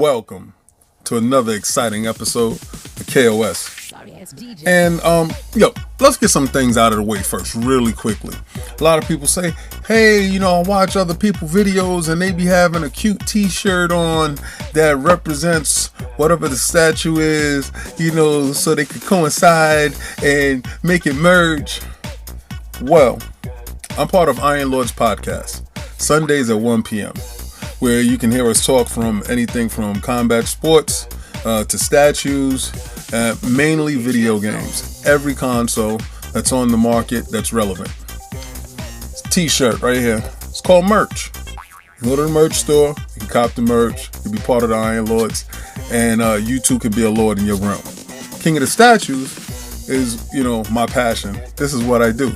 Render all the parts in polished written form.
welcome to another exciting episode of KOS. And let's get some things out of the way first, really quickly. A lot of people say, hey, I watch other people's videos and they be having a cute t-shirt on that represents whatever the statue is, so they could coincide and make it merge. Well, I'm part of Iron Lord's podcast, Sundays at 1 p.m., where you can hear us talk from anything from combat sports to statues, mainly video games. Every console that's on the market that's relevant. It's a t-shirt right here. It's called merch. You go to the merch store, you can cop the merch, you can be part of the Iron Lords, and you too can be a lord in your realm. King of the Statues is, my passion. This is what I do.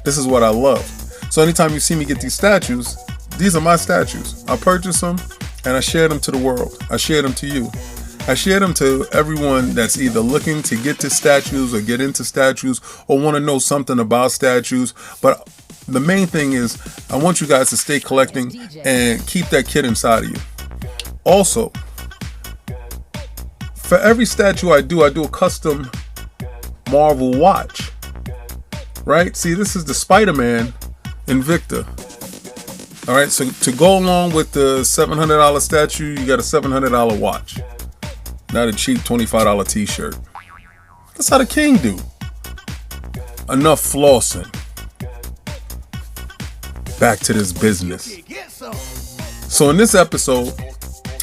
This is what I love. So anytime you see me get these statues, these are my statues. I purchase them and I share them to the world. I share them to you. I share them to everyone that's either looking to get to statues or get into statues or want to know something about statues. But the main thing is I want you guys to stay collecting and keep that kid inside of you. Also, for every statue I do a custom Marvel watch. Right? See, this is the Spider-Man Invicta. All right, so to go along with the $700 statue, you got a $700 watch. Not a cheap $25 t-shirt. That's how the king do. Enough flossing. Back to this business. So in this episode,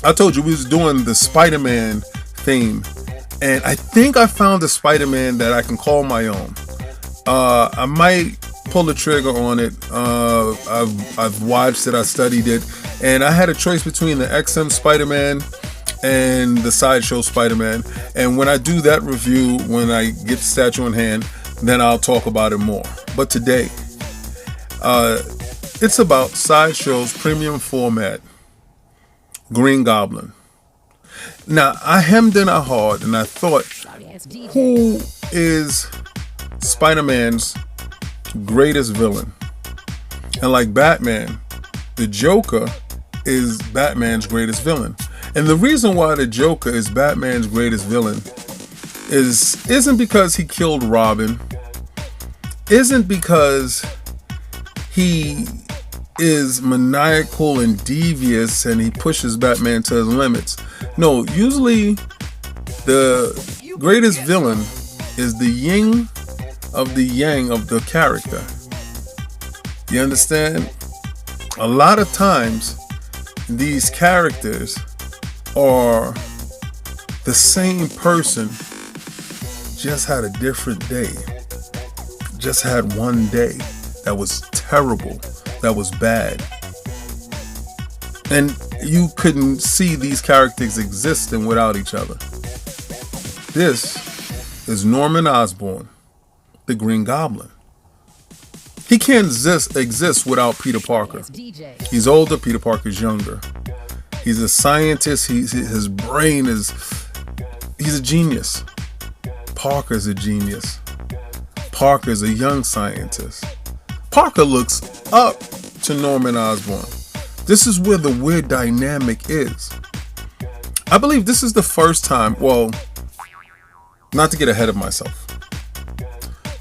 I told you we was doing the Spider-Man theme. And I think I found a Spider-Man that I can call my own. I might pull the trigger on it. I've watched it, I studied it, and I had a choice between the XM Spider-Man and the Sideshow Spider-Man. And when I do that review, when I get the statue in hand, then I'll talk about it more. But today, it's about Sideshow's premium format, Green Goblin. Now, I hemmed in hard and I thought, who is Spider-Man's greatest villain? And like Batman, the Joker is Batman's greatest villain. And the reason why the Joker is Batman's greatest villain isn't because he killed Robin, isn't because he is maniacal and devious and he pushes Batman to his limits. No, usually the greatest villain is the yin of the yang of the character. You understand? A lot of times these characters are the same person, just had a different day, just had one day that was terrible, that was bad, and you couldn't see these characters existing without each other. This is Norman Osborn, the Green Goblin. He can't exist without Peter Parker. He's older, Peter Parker's younger. He's a scientist, his brain is, he's a genius. Parker's a genius. Parker's a young scientist. Parker looks up to Norman Osborn. This is where the weird dynamic is. I believe this is the first time, well, not to get ahead of myself.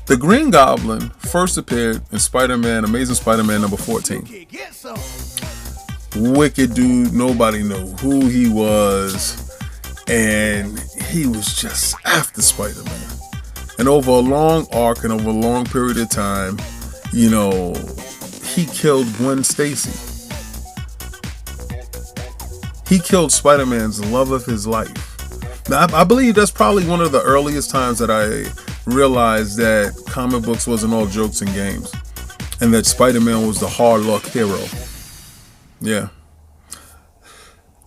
The Green Goblin first appeared in Spider-Man, Amazing Spider-Man number 14. Wicked dude, nobody knew who he was, and he was just after Spider-Man. And over a long arc and over a long period of time, he killed Gwen Stacy. He killed Spider-Man's love of his life. Now, I believe that's probably one of the earliest times that I realized that comic books wasn't all jokes and games, and that Spider-Man was the hard luck hero. Yeah.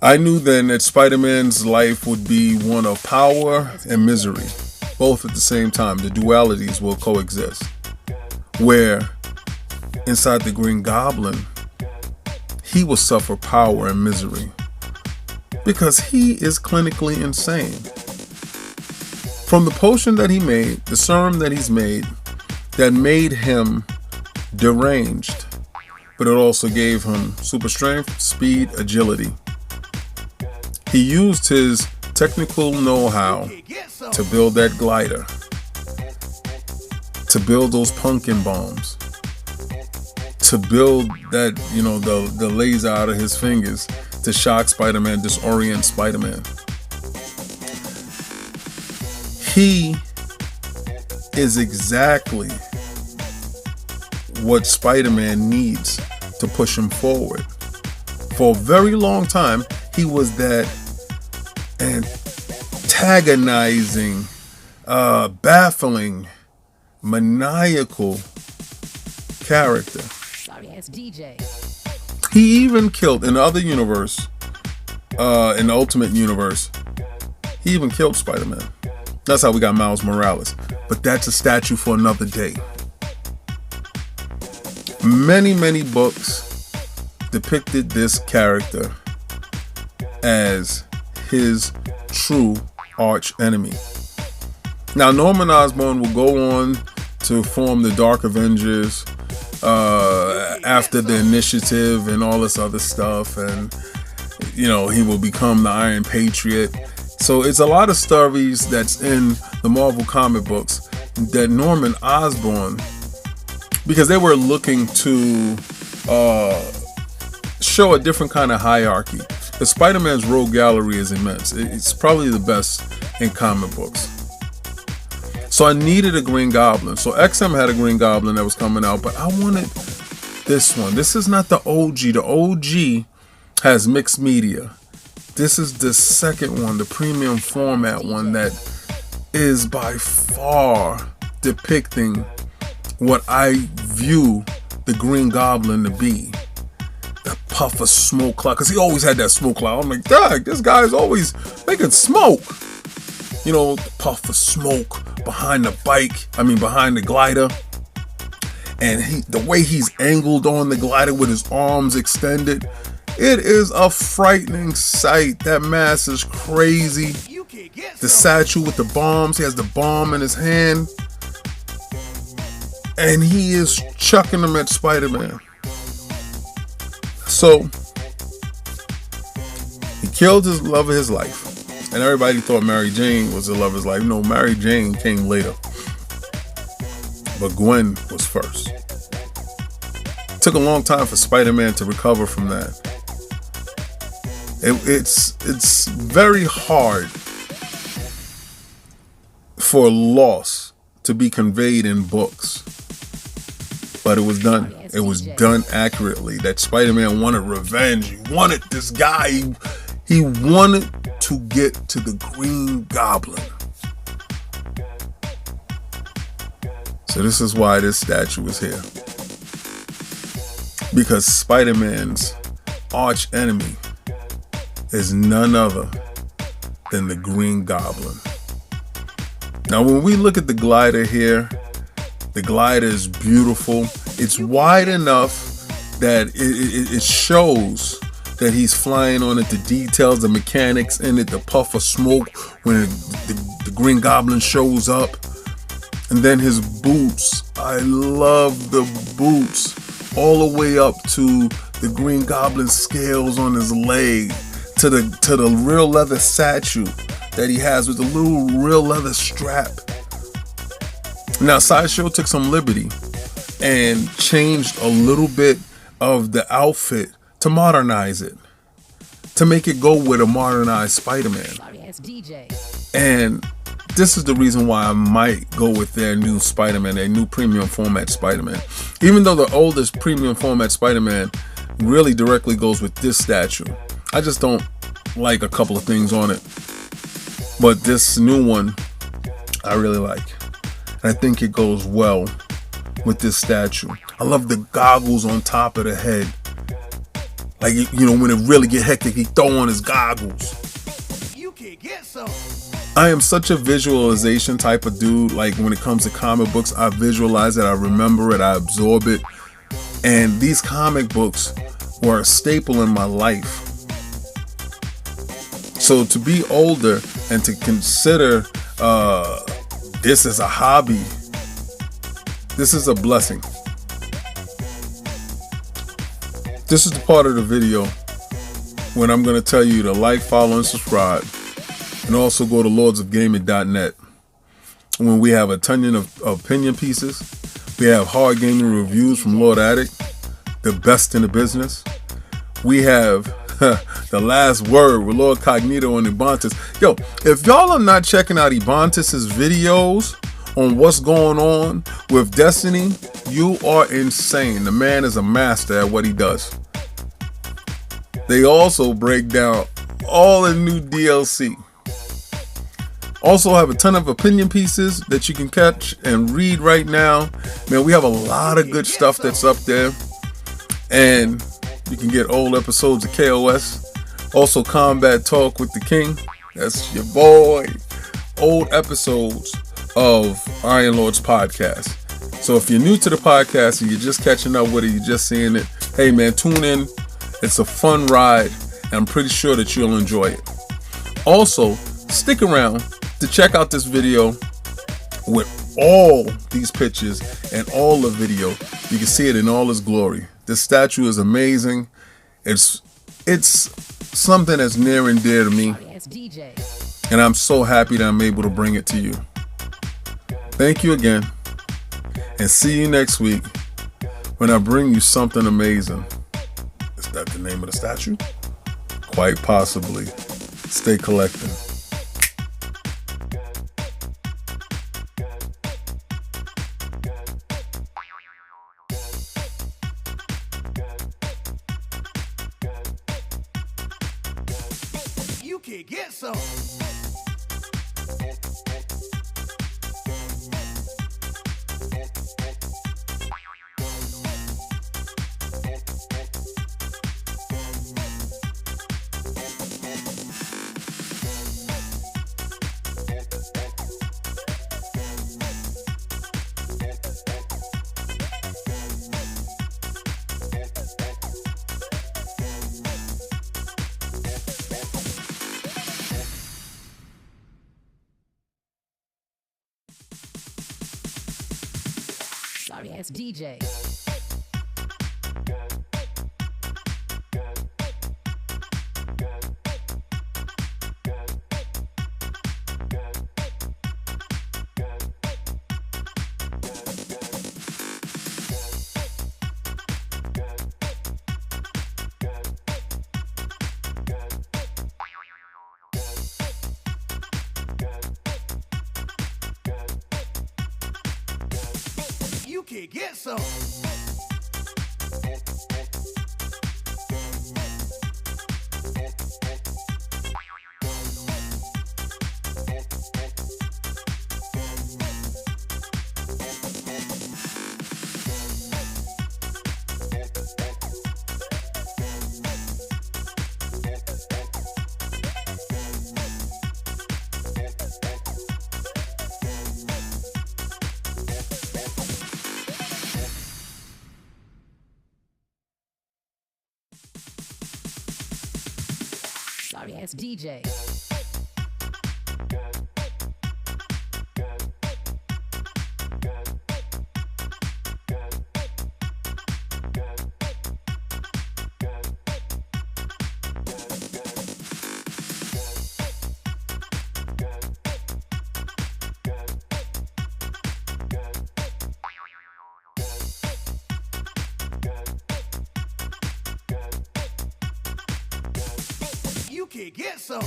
I knew then that Spider-Man's life would be one of power and misery, both at the same time. The dualities will coexist. Where inside the Green Goblin, he will suffer power and misery because he is clinically insane. From the potion that he made, the serum that he's made, that made him deranged, but it also gave him super strength, speed, agility. He used his technical know-how to build that glider, to build those pumpkin bombs, to build that, you know, the laser out of his fingers to shock Spider-Man, disorient Spider-Man. He is exactly what Spider-Man needs to push him forward. For a very long time, he was that antagonizing, baffling, maniacal character. He even killed, in the other universe, in the Ultimate Universe, he even killed Spider-Man. That's how we got Miles Morales. But that's a statue for another day. Many books depicted this character as his true arch enemy. Now, Norman Osborn will go on to form the Dark Avengers after the Initiative and all this other stuff, and you know, he will become the Iron Patriot. So it's a lot of stories that's in the Marvel comic books that Norman Osborn, because they were looking to show a different kind of hierarchy. The Spider-Man's rogue gallery is immense. It's probably the best in comic books. So I needed a Green Goblin. So XM had a Green Goblin that was coming out, but I wanted this one. This is not the OG. The OG has mixed media. This is the second one, the premium format one, that is by far depicting what I view the Green Goblin to be. That puff of smoke cloud, because he always had that smoke cloud. I'm like, dang, this guy's always making smoke. You know, the puff of smoke behind the bike, behind the glider. And the way he's angled on the glider with his arms extended, it is a frightening sight. That mask is crazy. The statue with the bombs, he has the bomb in his hand, and he is chucking them at Spider-Man. So he killed his love of his life, and everybody thought Mary Jane was the love of his life. No, Mary Jane came later, but Gwen was first. It took a long time for Spider-Man to recover from that. It's very hard for loss to be conveyed in books, but it was done. It was done accurately. That Spider-Man wanted revenge. He wanted this guy. He wanted to get to the Green Goblin. So this is why this statue is here. Because Spider-Man's arch enemy is none other than the Green Goblin. Now, when we look at the glider here, the glider is beautiful. It's wide enough that it shows that he's flying on it, the details, the mechanics in it, the puff of smoke when the Green Goblin shows up. And then his boots. I love the boots. All the way up to the Green Goblin scales on his leg, to the real leather statue that he has with the little real leather strap. Now, Sideshow took some liberty and changed a little bit of the outfit to modernize it, to make it go with a modernized Spider-Man. And this is the reason why I might go with their new Spider-Man, their new premium format Spider-Man. Even though the oldest premium format Spider-Man really directly goes with this statue, I just don't like a couple of things on it. But this new one, I really like. And I think it goes well with this statue. I love the goggles on top of the head. Like, you know, when it really get hectic, he throw on his goggles. You can get some. I am such a visualization type of dude. Like, when it comes to comic books, I visualize it, I remember it, I absorb it. And these comic books were a staple in my life. So to be older and to consider this as a hobby, this is a blessing. This is the part of the video when I'm going to tell you to like, follow, and subscribe. And also go to lordsofgaming.net, when we have a ton of opinion pieces. We have hard gaming reviews from Lord Addict, the best in the business. We have the last word with Lord Cognito and Ebontis. Yo, if y'all are not checking out Ebontis' videos on what's going on with Destiny, you are insane. The man is a master at what he does. They also break down all the new DLC. Also have a ton of opinion pieces that you can catch and read right now. Man, we have a lot of good stuff that's up there. And you can get old episodes of KOS. Also Combat Talk with the King. That's your boy. Old episodes of Iron Lord's podcast. So if you're new to the podcast and you're just catching up with it, you're just seeing it, hey man, tune in. It's a fun ride, and I'm pretty sure that you'll enjoy it. Also, stick around to check out this video with all these pictures and all the video. You can see it in all its glory. This statue is amazing. It's something that's near and dear to me, and I'm so happy that I'm able to bring it to you. Thank you again, and see you next week when I bring you something amazing. Is that the name of the statue? Quite possibly. Stay collecting. You can get some. Sorry ass DJ. You can get some. Sorry ass DJ. You can get some.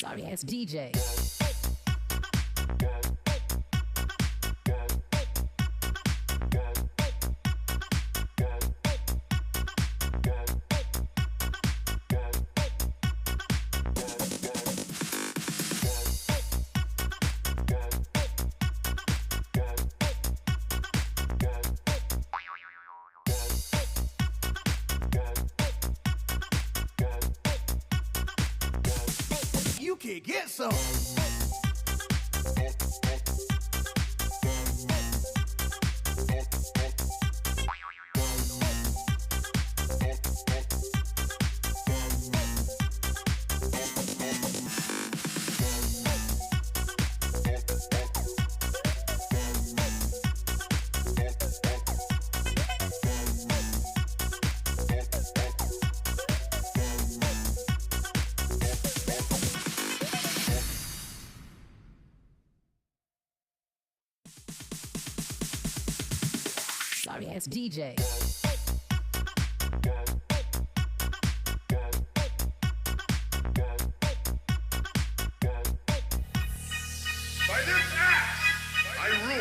Sorry ass DJ. can get some. Sorry ass DJ. By this act, I rule